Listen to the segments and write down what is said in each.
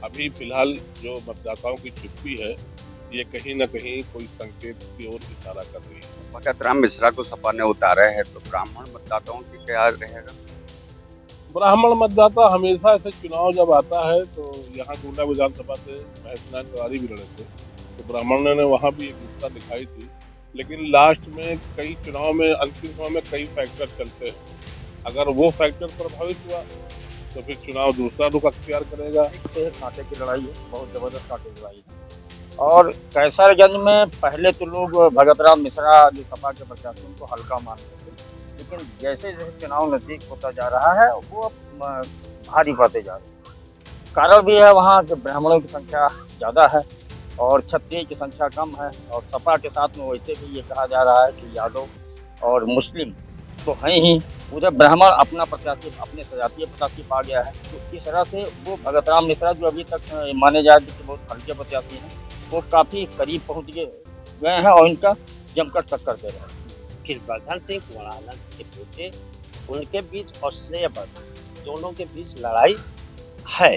अभी फिलहाल जो मतदाताओं की चुप्पी है, ये कहीं न कहीं कोई संकेत की ओर इशारा कर रही है। भगत राम मिश्रा को सपा ने उतारा है, तो ब्राह्मण मतदाताओं की क्या रहेगा? ब्राह्मण मतदाता हमेशा से चुनाव जब आता है तो यहाँ गोंडा विधानसभा से महेश तिवारी भी लड़े थे, तो ब्राह्मणों ने वहाँ भी एकजुटता दिखाई थी। लेकिन लास्ट में कई चुनाव में अंतिम समय में कई फैक्टर चलते हैं। अगर वो फैक्टर प्रभावित हुआ तो फिर चुनाव दूसरा रुख अख्तियार करेगा। एक कांटे की लड़ाई है, बहुत जबरदस्त कांटे की लड़ाई है। और कैसरगंज में पहले तो लोग भगत राम मिश्रा जो सपा के प्रत्याशी उनको हल्का मानते थे, लेकिन जैसे जैसे चुनाव नजदीक होता जा रहा है वो अब भारी पड़ते जा रहे हैं। कारण भी है वहाँ के ब्राह्मणों की संख्या ज़्यादा है और क्षत्रिय की संख्या कम है, और सपा के साथ में वैसे भी ये कहा जा रहा है कि यादव और मुस्लिम तो हैं ही, उधर ब्राह्मण अपना प्रत्याशी अपने सजातीय प्रत्याशी पा गया है। तो इस तरह से वो भगत राम मिश्रा जो अभी तक माने जाए कि बहुत हल्के प्रत्याशी हैं, वो काफी करीब पहुंच गए हैं और इनका जमकर टक्कर दे रहे हैं। फिर वर्धन सिंह वड़ाला के बेटे उनके बीच और श्रेय वर्धन दोनों के बीच लड़ाई है।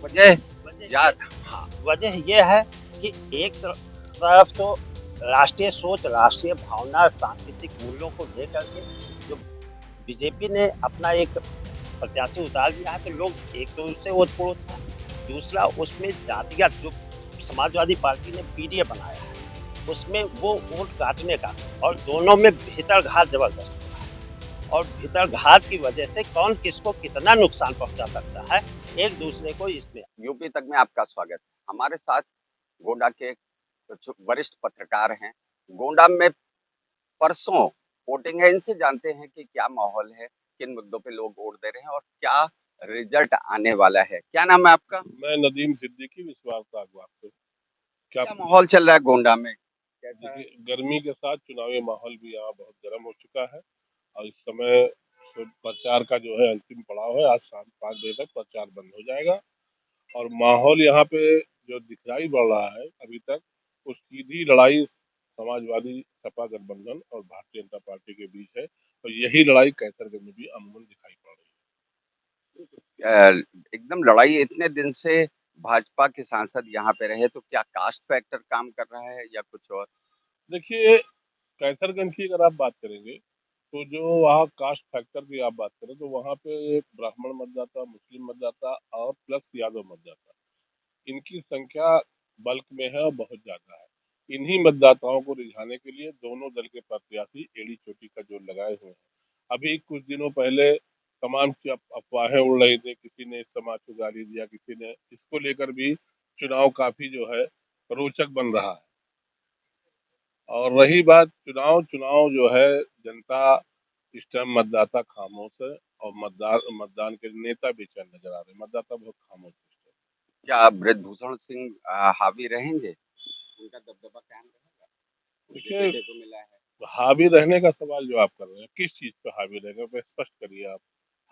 वजह याद हाँ, वजह यह है कि एक तरफ तो राष्ट्रीय सोच, राष्ट्रीय भावना, सांस्कृतिक मूल्यों को लेकर के जो बीजेपी ने अपना एक प्रत्याशी उतार दिया है, तो लोग एक तो उससे ओत-पोत हैं। दूसरा, उसमें जातिगत जो समाजवादी पार्टी ने पीडीए बनाया है, उसमें वो वोट काटने का, और दोनों में भीतरघात जबरदस्त हुआ है। और भीतरघात की वजह से कौन किसको कितना नुकसान पहुंचा सकता है, एक दूसरे को इसमें। यूपी तक में आपका स्वागत है। हमारे साथ गोंडा के कुछ वरिष्ठ पत्रकार हैं। गोंडा में परसों वोटिंग है, इनसे जानते हैं कि क्या माहौल है, किन मुद्दों पे लोग वोट दे रहे हैं और क्या रिजल्ट आने वाला है। क्या नाम है आपका? मैं नदीम सिद्दीकी, विश्वास बागवान से। क्या क्या माहौल चल रहा है गोंडा में? कैसा है? देखिए, गर्मी के साथ चुनावी माहौल भी यहाँ बहुत गर्म हो चुका है और इस समय प्रचार का जो है अंतिम पड़ाव है। आज शाम 5 बजे तक प्रचार बंद हो जाएगा और माहौल यहाँ पे जो दिखाई पड़ रहा है अभी तक, वो सीधी लड़ाई समाजवादी सपा गठबंधन और भारतीय जनता पार्टी के बीच है और यही लड़ाई कैसरगंज में भी अमूमन दिखाई पड़ रही एकदम लड़ाई इतने दिन से भाजपा के सांसद यहाँ पे रहे, तो क्या कास्ट फैक्टर काम कर रहा है या कुछ और? है। देखिए, कैसरगंज की अगर आप बात करेंगे तो जो वहाँ कास्ट फैक्टर की आप बात करें तो वहाँ पे ब्राह्मण मतदाता, मुस्लिम मतदाता और प्लस यादव मतदाता, इनकी संख्या बल्क में है और बहुत ज्यादा है। इन्हीं मतदाताओं को रिझाने के लिए दोनों दल के प्रत्याशी एड़ी चोटी का जोर लगाए हुए हैं। अभी कुछ दिनों पहले तमाम की अफवाहें उड़ रही थी, किसी ने इस समाज को गाली दिया, किसी ने इसको लेकर भी चुनाव काफी जो है रोचक बन रहा है। और रही बात चुनाव चुनाव जो है, जनता इस टाइम मतदाता खामोश है और मतदान के नेता बेचैन नजर आ रहे हैं। मतदाता बहुत खामोश है इस टाइम। क्या ब्रजभूषण सिंह हावी रहेंगे? उनका दबदबा कायम रहेगा? उनके देखिए, बेटे को मिला है। हावी रहने का सवाल जो आप कर रहे हैं, किस चीज पे हावी रहेगा, वो स्पष्ट करिए आप।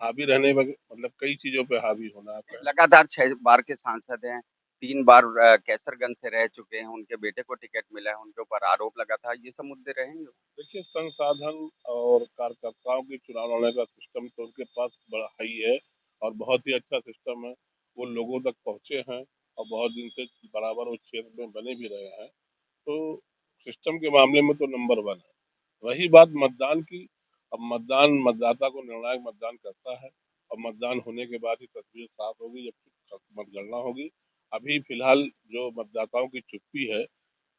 हावी रहने में मतलब कई चीजों पे हावी होना आपका। लगातार 6 बार के सांसद हैं, 3 बार कैसरगंज से रह चुके हैं, उनके बेटे को टिकट मिला है, उनके ऊपर आरोप लगा था, ये सब मुद्दे रहेंगे? देखिए, संसाधन और कार्यकर्ताओं के चुनाव लड़ने का सिस्टम तो उनके पास बड़ा हाई है और बहुत ही अच्छा सिस्टम है। वो लोगों तक पहुंचे हैं और बहुत दिन से बराबर वो क्षेत्र में बने भी रहे हैं, तो सिस्टम के मामले में तो नंबर वन है। रही बात मतदान की, अब मतदान मतदाता को निर्णायक मतदान करता है और मतदान होने के बाद ही तस्वीर साफ होगी जब मतगणना होगी। अभी फिलहाल जो मतदाताओं की चुप्पी है,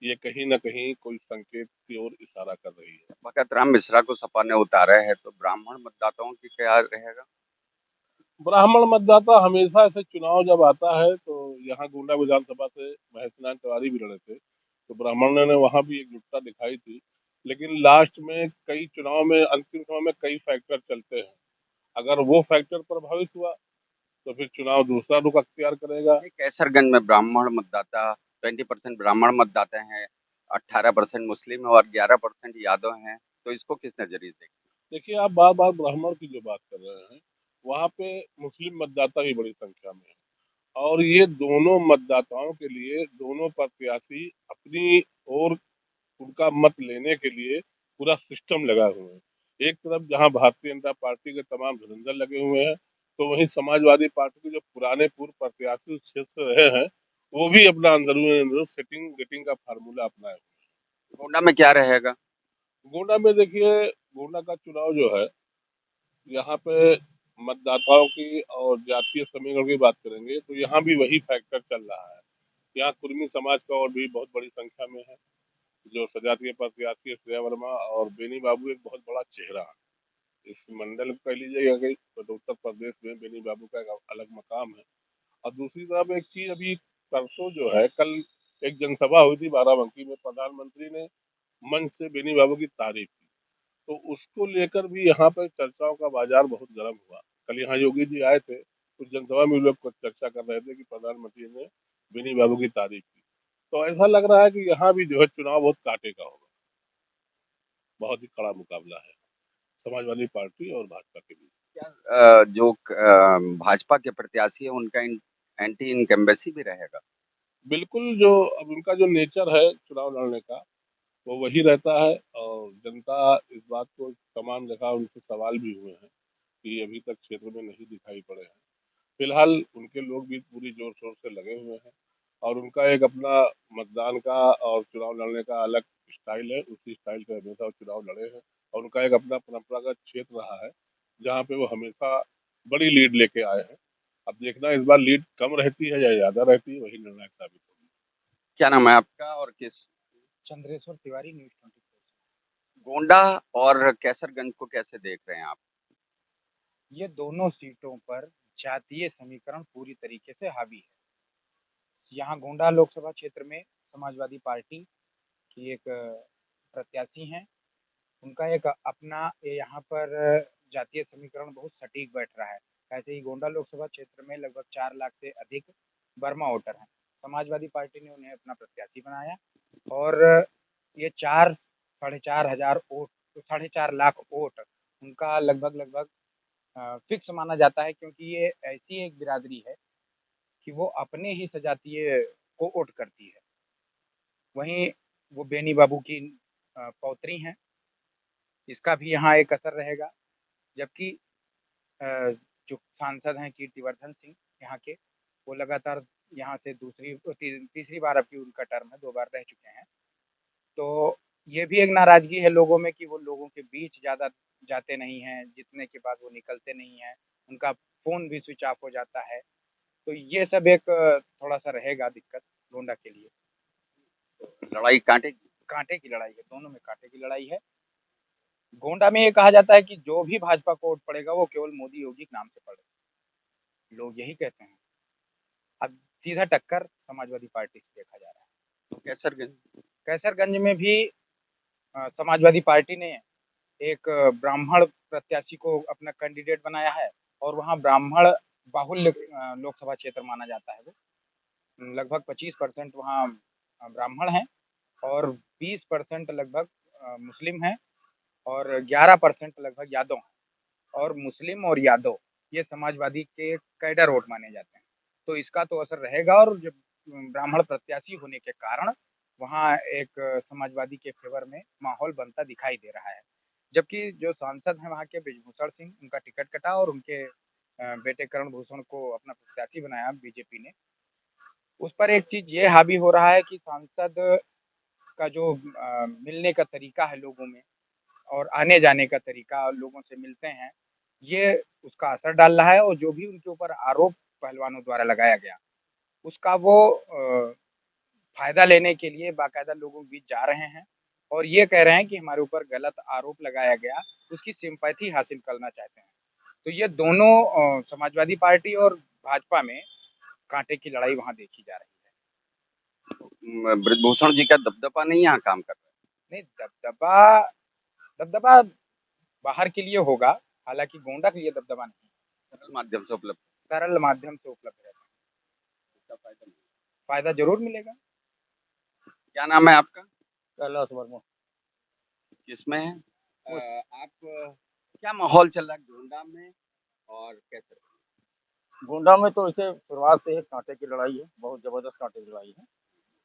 ये कहीं न कहीं कोई संकेत की ओर इशारा कर रही है। भगत राम मिश्रा को सपा ने उतारा है, तो ब्राह्मण मतदाताओं की क्या रहेगा? ब्राह्मण मतदाता हमेशा से चुनाव जब आता है तो यहाँ गोंडा विधानसभा से महेश तिवारी भी लड़े थे, तो ब्राह्मणों ने वहाँ भी एकजुटता दिखाई थी। लेकिन लास्ट में कई चुनाव में अंतिम समय में कई फैक्टर चलते हैं। अगर वो फैक्टर प्रभावित हुआ तो फिर चुनाव दूसरा रुख अख्तियार करेगा। नहीं, कैसरगंज में ब्राह्मण मतदाता 20% ब्राह्मण मतदाता हैं, 18% मुस्लिम और 11% यादव हैं, तो इसको किस नजरिए से? देखिए, आप बार बार ब्राह्मण की जो बात कर रहे हैं, वहाँ पे मुस्लिम मतदाता भी बड़ी संख्या में है और ये दोनों मतदाताओं के लिए दोनों प्रत्याशी अपनी ओर उनका मत लेने के लिए पूरा सिस्टम लगा हुए हैं। एक तरफ जहां भारतीय जनता पार्टी के तमाम धुरंधर लगे हुए हैं, तो वहीं समाजवादी पार्टी के जो पुराने पूर्व प्रत्याशी उस क्षेत्र से रहे हैं, वो भी अपना अंदरूनी सेटिंग गेटिंग का फार्मूला अपनाए। गोंडा में क्या रहेगा? गोंडा में देखिए, गोंडा का चुनाव जो है, यहाँ पे मतदाताओं की और जातीय समीकरण की बात करेंगे तो यहाँ भी वही फैक्टर चल रहा है। यहाँ कुर्मी समाज का और भी बहुत बड़ी संख्या में है। जो सजातीय प्रत्याशी श्रेया वर्मा और बेनी बाबू एक बहुत बड़ा चेहरा है इस मंडल कह लीजिएगा कि उत्तर प्रदेश में बेनी बाबू का एक अलग मकाम है। और दूसरी तरफ एक चीज अभी परसों जो है, कल एक जनसभा हुई थी बाराबंकी में, प्रधानमंत्री ने मंच से बेनी बाबू की तारीफ की, तो उसको लेकर भी यहाँ पर चर्चाओं का बाजार बहुत गर्म हुआ। कल यहाँ योगी जी आए थे, उस जनसभा में लोग कुछ चर्चा कर रहे थे कि प्रधानमंत्री ने बेनी बाबू की तारीफ की। तो ऐसा लग रहा है कि यहाँ भी जो है चुनाव बहुत कांटे का होगा, बहुत ही कड़ा मुकाबला है समाजवादी पार्टी और भाजपा के बीच। जो भाजपा के प्रत्याशी है उनका एंटी इनकम्बेंसी भी रहेगा? बिल्कुल, जो अब उनका जो नेचर है चुनाव लड़ने का, वो वही रहता है। और जनता इस बात को तमाम जगह उनसे सवाल भी हुए हैं कि अभी तक क्षेत्र में नहीं दिखाई पड़े हैं। फिलहाल उनके लोग भी पूरी जोर शोर से लगे हुए हैं और उनका एक अपना मतदान का और चुनाव लड़ने का अलग स्टाइल है। उसी स्टाइल पे हमेशा वो चुनाव लड़े हैं और उनका एक अपना परंपरागत क्षेत्र रहा है जहाँ पे वो हमेशा बड़ी लीड लेके आए हैं। अब देखना इस बार लीड कम रहती है या ज्यादा रहती है, वही निर्णायक साबित होगी। क्या नाम है आपका और किस? चंद्रेश्वर तिवारी, न्यूज 24। गोंडा और कैसरगंज को कैसे देख रहे हैं आप? ये दोनों सीटों पर जातीय समीकरण पूरी तरीके से हावी है। यहाँ गोंडा लोकसभा क्षेत्र में समाजवादी पार्टी की एक प्रत्याशी हैं, उनका एक अपना यहाँ पर जातीय समीकरण बहुत सटीक बैठ रहा है। ऐसे ही गोंडा लोकसभा क्षेत्र में लगभग 4 लाख से अधिक बर्मा वोटर हैं। समाजवादी पार्टी ने उन्हें अपना प्रत्याशी बनाया और ये 4-4.5 हजार वोट, 4.5 लाख वोट उनका लगभग फिक्स माना जाता है, क्योंकि ये ऐसी एक बिरादरी है कि वो अपने ही सजातीय को वोट करती है। वहीं वो बेनी बाबू की पौत्री हैं, इसका भी यहाँ एक असर रहेगा। जबकि अ, जो सांसद हैं कीर्तिवर्धन सिंह यहाँ के, वो लगातार यहाँ से तीसरी बार अब की उनका टर्म है, 2 बार रह चुके हैं। तो ये भी एक नाराज़गी है लोगों में कि वो लोगों के बीच ज़्यादा जाते नहीं हैं, जीतने के बाद वो निकलते नहीं हैं, उनका फ़ोन भी स्विच ऑफ हो जाता है। तो ये सब एक थोड़ा-सा रहेगा दिक्कत गोंडा के लिए। लड़ाई कांटे की? काँटे की लड़ाई है, दोनों में काँटे की लड़ाई है। गोंडा में ये कहा जाता है कि जो भी भाजपा को वोट पड़ेगा वो केवल मोदी योगी के नाम से पड़ेगा। लोग यही कहते हैं। अब सीधा टक्कर समाजवादी पार्टी से देखा जा रहा है। तो कैसरगंज? कैसरगंज में भी समाजवादी पार्टी ने एक ब्राह्मण प्रत्याशी को अपना कैंडिडेट बनाया है और वहाँ ब्राह्मण बाहुल्य लोकसभा क्षेत्र माना जाता है वो। लगभग 25% वहाँ ब्राह्मण हैं और 20% लगभग मुस्लिम हैं और 11% लगभग यादव हैं। और मुस्लिम और यादव ये समाजवादी के कैडर वोट माने जाते हैं। तो इसका तो असर रहेगा और जब ब्राह्मण प्रत्याशी होने के कारण वहाँ एक समाजवादी के फेवर में माहौल बनता दिखाई दे रहा है। जबकि जो सांसद हैं वहाँ के ब्रिजभूषण सिंह, उनका टिकट कटा और उनके बेटे कर्ण भूषण को अपना प्रत्याशी बनाया बीजेपी ने। उस पर एक चीज़ ये हावी हो रहा है कि सांसद का जो मिलने का तरीका है लोगों में और आने-जाने का तरीका, लोगों से मिलते हैं, ये उसका असर डाल रहा है और जो भी उनके ऊपर आरोप पहलवानों द्वारा लगाया गया, उसका वो फ़ायदा लेने के लिए बाकायदा लोगों के बीच जा रहे हैं और ये कह रहे हैं कि हमारे ऊपर गलत आरोप लगाया गया, उसकी सिम्पैथी हासिल करना चाहते हैं। तो ये दोनों समाजवादी पार्टी और भाजपा में काँटे की लड़ाई वहाँ देखी जा रही है। ब्रिजभूषण जी का दबदबा नहीं यहाँ काम कर रहा नहीं, दबदबा दबदबा बाहर के लिए होगा, हालाँकि गोंडा के लिए दबदबा नहीं, है? सरल माध्यम से उपलब्ध सरल माध्यम से उपलब्ध रहता है। इसका फायदा नहीं। फ़ायदा ज़रूर मिलेगा। क्या नाम है आपका? कैलाश वर्मा। किसमें है? आप क्या माहौल चल रहा है गोंडा में और कैसे? गोंडा में तो इसे शुरुआत से ही कांटे की लड़ाई है, बहुत ज़बरदस्त कांटे की लड़ाई है।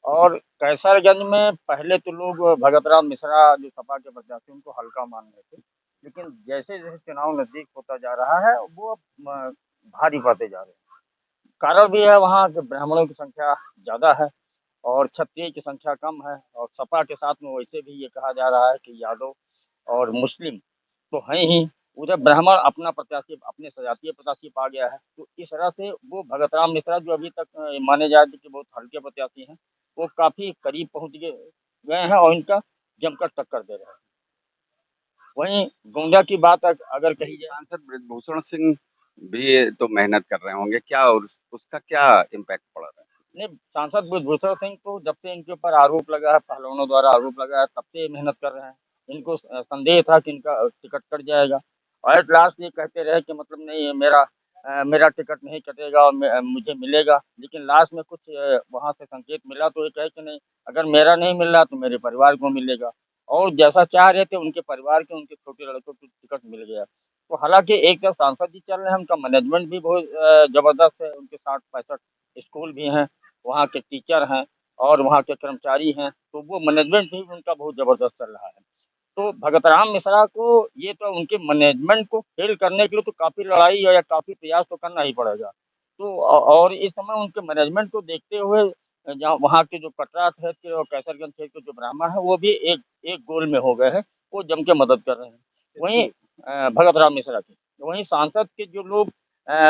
और कैसरगंज में पहले तो लोग भगत राम मिश्रा जो सपा के प्रत्याशी उनको हल्का मान रहे थे, लेकिन जैसे-जैसे चुनाव नज़दीक होता जा रहा है वो अब भारी पड़ते जा रहे हैं। कारण भी है वहाँ के ब्राह्मणों की संख्या ज़्यादा है और क्षत्रिय की संख्या कम है, और सपा के साथ में वैसे भी ये कहा जा रहा है कि यादव और मुस्लिम तो हैं ही, उधर ब्राह्मण अपना प्रत्याशी, अपने सजातीय प्रत्याशी पा गया है। तो इस तरह से वो भगत राम मिश्रा जो अभी तक माने जाते कि बहुत हल्के प्रत्याशी हैं, वो काफ़ी करीब पहुँच गए हैं और इनका जमकर टक्कर दे रहे हैं। वहीं गोंडा की बात अगर कही जाए, सांसद ब्रजभूषण सिंह भी तो मेहनत कर रहे होंगे, क्या उसका क्या इम्पैक्ट पड़ रहा है? नहीं, सांसद ब्रजभूषण सिंह तो जब से इनके ऊपर आरोप लगा है, पहलवानों द्वारा आरोप लगा है, तब से मेहनत कर रहे हैं। इनको संदेह था कि इनका टिकट कट जाएगा, और एट लास्ट ये कहते रहे कि मतलब नहीं, मेरा टिकट नहीं कटेगा और मुझे मिलेगा। लेकिन लास्ट में कुछ वहाँ से संकेत मिला तो ये कहे कि नहीं, अगर मेरा नहीं मिल रहा तो मेरे परिवार को मिलेगा, और जैसा चाह रहे थे उनके परिवार के, उनके छोटे लड़कों को टिकट मिल गया। तो हालांकि एक तरफ सांसद जी चल रहे हैं, उनका मैनेजमेंट भी बहुत जबरदस्त है, उनके 60-65 स्कूल भी हैं, वहाँ के टीचर हैं और वहाँ के कर्मचारी हैं, तो वो मैनेजमेंट भी उनका बहुत ज़बरदस्त चल रहा है। तो भगत राम मिश्रा को ये तो उनके मैनेजमेंट को फेल करने के लिए तो काफ़ी लड़ाई या काफ़ी प्रयास तो करना ही पड़ेगा। तो और इस समय उनके मैनेजमेंट को देखते हुए जहाँ वहाँ के जो कटरा क्षेत्र और कैसरगंज क्षेत्र के जो ब्राह्मण हैं, वो भी एक एक गोल में हो गए हैं, वो जम के मदद कर रहे हैं। वहीं भगत राम मिश्रा की, वहीं सांसद के जो लोग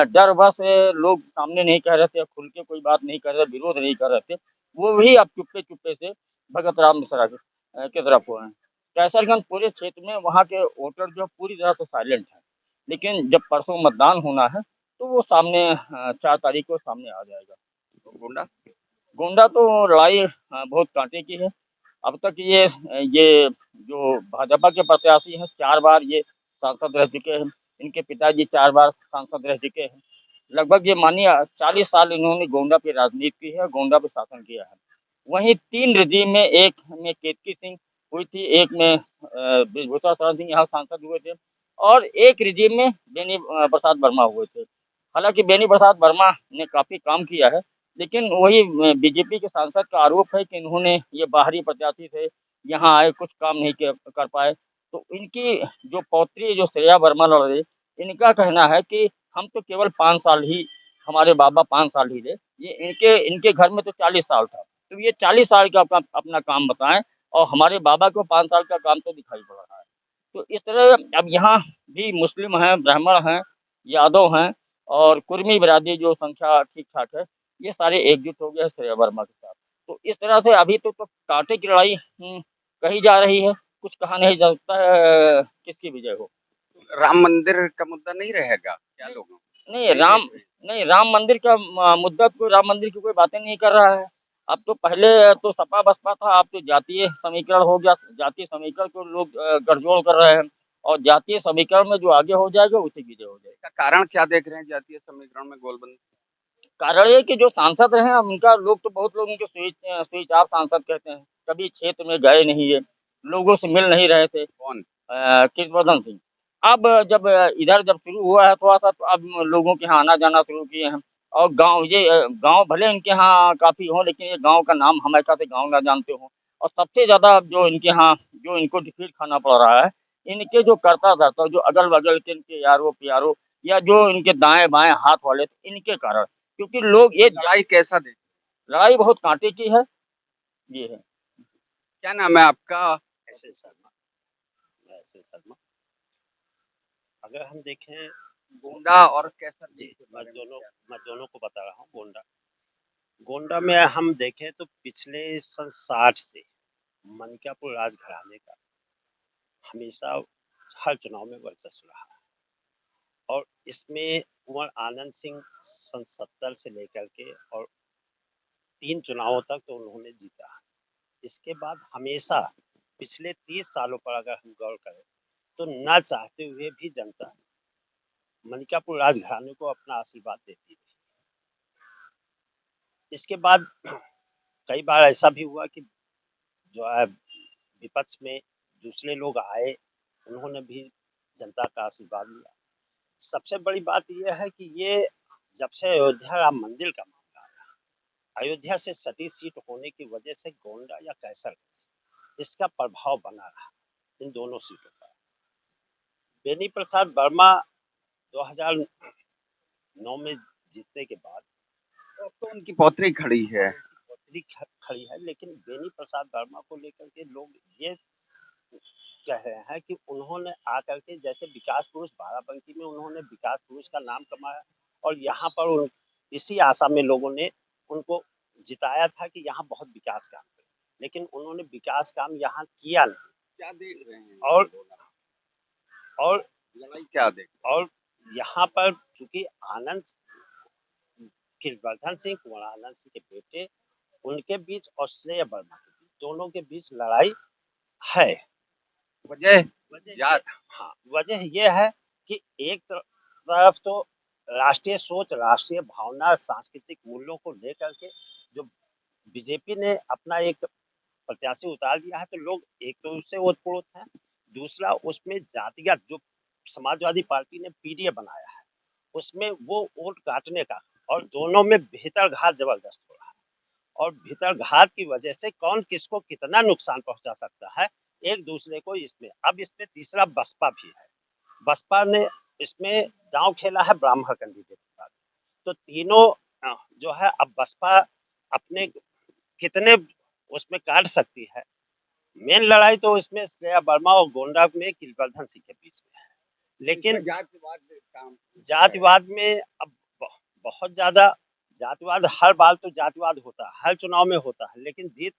डर बस लोग सामने नहीं कह रहे थे, खुल के कोई बात नहीं कर रहे, विरोध नहीं कर रहे थे, वो भी अब चुप्पे-चुप्पे से भगत राम मिश्रा की तरफ हुए हैं। कैसरगंज पूरे क्षेत्र में वहाँ के वोटर जो पूरी तरह से साइलेंट हैं, लेकिन जब परसों मतदान होना है, तो वो सामने 4 तारीख को सामने आ जाएगा। गोंडा गोंडा तो लड़ाई बहुत कांटे की है। अब तक ये जो भाजपा के प्रत्याशी हैं, 4 बार ये सांसद रह चुके हैं। इनके पिताजी 4 बार सांसद रह चुके हैं। लगभग ये मानिए 40 साल इन्होंने गोंडा पे राजनीति की है, गोंडा पे शासन किया है। वहीं 3 रिजीम में, एक में केतकी सिंह हुई थी, एक में ब्रजभूषण शरण सिंह यहाँ सांसद हुए थे, और एक रिजीम में बेनी प्रसाद वर्मा हुए थे। हालाँकि बेनी प्रसाद वर्मा ने काफ़ी काम किया है, लेकिन वही बीजेपी के सांसद का आरोप है कि इन्होंने ये बाहरी प्रत्याशी थे, यहाँ आए कुछ काम नहीं कर पाए। तो इनकी जो पौत्री जो श्रेया वर्मा लड़ रही, इनका कहना है कि हम तो केवल 5 साल ही, हमारे बाबा 5 साल ही रहे, ये इनके इनके घर में तो 40 साल था। तो ये 40 साल का अपना काम बताएँ, और हमारे बाबा को 5 साल का काम तो दिखाई पड़ रहा है। तो इस तरह अब यहाँ भी मुस्लिम हैं, ब्राह्मण हैं, यादव हैं और कुर्मी बिरादरी जो संख्या ठीक-ठाक है, ये सारे एकजुट हो गए हैं श्रेया वर्मा के साथ। तो इस तरह से अभी तो कांटे की लड़ाई कही जा रही है, कुछ कहा नहीं जा सकता है किसकी विजय हो। राम मंदिर का मुद्दा नहीं रहेगा क्या नहीं, लोगों नहीं नहीं राम देख रहे? नहीं, राम मंदिर का मुद्दा, कोई राम मंदिर की कोई बातें नहीं कर रहा है। अब तो पहले तो सपा बसपा था, अब तो जातीय समीकरण हो गया। जातीय समीकरण को लोग गठजोड़ कर रहे हैं, और जातीय समीकरण में जो आगे हो जाएगा उसी की विजय हो जाएगी। इसका कारण क्या देख रहे हैं जातीय समीकरण में गोलबंद? कारण ये कि जो सांसद रहे हैं, उनका लोग तो बहुत लोग उनके स्विच ऑफ सांसद कहते हैं, कभी क्षेत्र में गए नहीं है, लोगों से मिल नहीं रहे थे। कौन? कीर्तिवर्धन सिंह। अब जब इधर जब शुरू हुआ है थोड़ा-सा, तो अब लोगों के यहाँ आना-जाना शुरू किए हैं, और गाँव भले इनके यहाँ काफ़ी हों, लेकिन ये गाँव का नाम हमेशा से गाँव ना जानते हों। और सबसे ज़्यादा जो इनके यहाँ जो इनको डिफीट खाना पड़ रहा है, इनके जो कर्ता-धर्ता, जो अगल-बगल के इनके यारों-प्यारों या जो इनके दाएँ-बाएँ हाथ वाले थे, इनके कारण। क्योंकि लोग ये लड़ाई कैसा देख? लड़ाई बहुत कांटे की है, ये है। क्या नाम है आपका? ऐसे शर्मा, ऐसे शर्मा। अगर हम देखें, गोंडा और कैसर जी, के बारे में क्या? मैं दोनों को बता रहा हूँ। गोंडा गोंडा में हम देखें तो पिछले सन 60 से मानिकापुर राजघराने का हमेशा हर चुनाव में वर्चस्व रहा है, और इसमें कुंवर आनंद सिंह सन 70 से लेकर के और 3 चुनावों तक तो उन्होंने जीता है। इसके बाद हमेशा पिछले 30 सालों पर अगर हम गौर करें, तो ना चाहते हुए भी जनता मानिकापुर राजघराने को अपना आशीर्वाद देती थी। इसके बाद कई बार ऐसा भी हुआ कि जो है विपक्ष में दूसरे लोग आए, उन्होंने भी जनता का आशीर्वाद लिया। सबसे बड़ी बात यह है कि ये जब से अयोध्या राम मंदिर का मामला आया, अयोध्या से सटी सीट होने की वजह से गोंडा या कैसरगंज, इसका प्रभाव बना रहा इन दोनों सीटों पर। बेनी प्रसाद वर्मा 2019 9 में जीतने के बाद अब तो उनकी पौत्री खड़ी है। पौत्री खड़ी है, लेकिन बेनी प्रसाद वर्मा को लेकर के लोग ये कह रहे हैं कि उन्होंने आकर के जैसे विकास पुरुष बाराबंकी में उन्होंने विकास पुरुष का नाम कमाया, और यहाँ पर इसी आशा में लोगों ने उनको जिताया था कि यहाँ बहुत विकास काम करे, लेकिन उन्होंने विकास काम यहाँ किया नहीं। क्या देख रहे हैं और और लड़ाई क्या देख और यहाँ पर चूंकि आनंद गिरिवर्धन सिंह, कुंवर आनंद सिंह के बेटे, उनके बीच और स्नेह वर्मा के बीच, दोनों के बीच लड़ाई है। वजह वजह यार हाँ, वजह ये है कि एक तरफ तो राष्ट्रीय सोच, राष्ट्रीय भावना, सांस्कृतिक मूल्यों को लेकर के जो बीजेपी ने अपना एक प्रत्याशी उतार दिया है, तो लोग एक तो उससे ओतप्रोत हैं, दूसरा उसमें जातिगत जो समाजवादी पार्टी ने पीडीए बनाया है, उसमें वो वोट काटने का, और दोनों में भीतरघात जबरदस्त हो रहा है, और भीतरघात की वजह से कौन किसको कितना नुकसान पहुंचा सकता है एक दूसरे को। अब इसमें तीसरा बसपा भी है। बसपा ने इसमें दांव खेला है ब्राह्मण कैंडिडेट के साथ, तो तीनों जो है अब बसपा अपने कितने उसमें काट सकती है। मेन लड़ाई तो इसमें श्रेया वर्मा और गोंडा में गिरिवर्धन सिंह के बीच में है, लेकिन जातिवाद में अब बहुत ज्यादा जातिवाद हर बार तो जातिवाद होता है, हर चुनाव में होता है, लेकिन जीत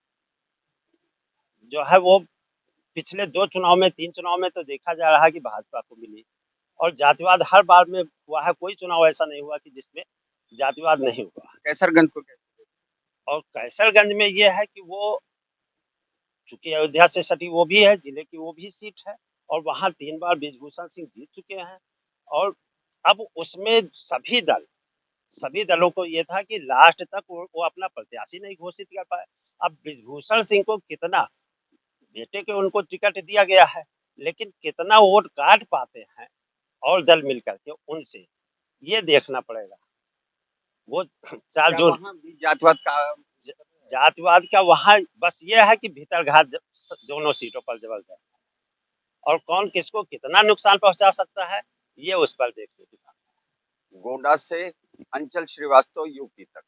जो है वो पिछले 2 चुनाव में, 3 चुनाव में तो देखा जा रहा है कि भाजपा को मिली, और जातिवाद हर बार में हुआ है, कोई चुनाव ऐसा नहीं हुआ कि जिसमें जातिवाद नहीं हुआ। कैसरगंज को और कैसरगंज में ये है कि वो चूंकि अयोध्या से सटी वो भी है, जिले की वो भी सीट है, और वहां 3 बार ब्रिजभूषण सिंह जीत चुके हैं, और अब उसमें सभी दलों को ये था कि लास्ट तक वो अपना प्रत्याशी नहीं घोषित कर पाए। अब ब्रिजभूषण सिंह को कितना, बेटे के उनको टिकट दिया गया है, लेकिन कितना वोट काट पाते हैं और दल मिलकर के उनसे, ये देखना पड़ेगा। वो चार जो जातिवाद का वहां बस ये है कि भीतरघात दोनों सीटों पर जबरदस्त है, और कौन किसको कितना नुकसान पहुंचा सकता है ये उस पर देखने की बात है। गोंडा से अंचल श्रीवास्तव यूपी तक।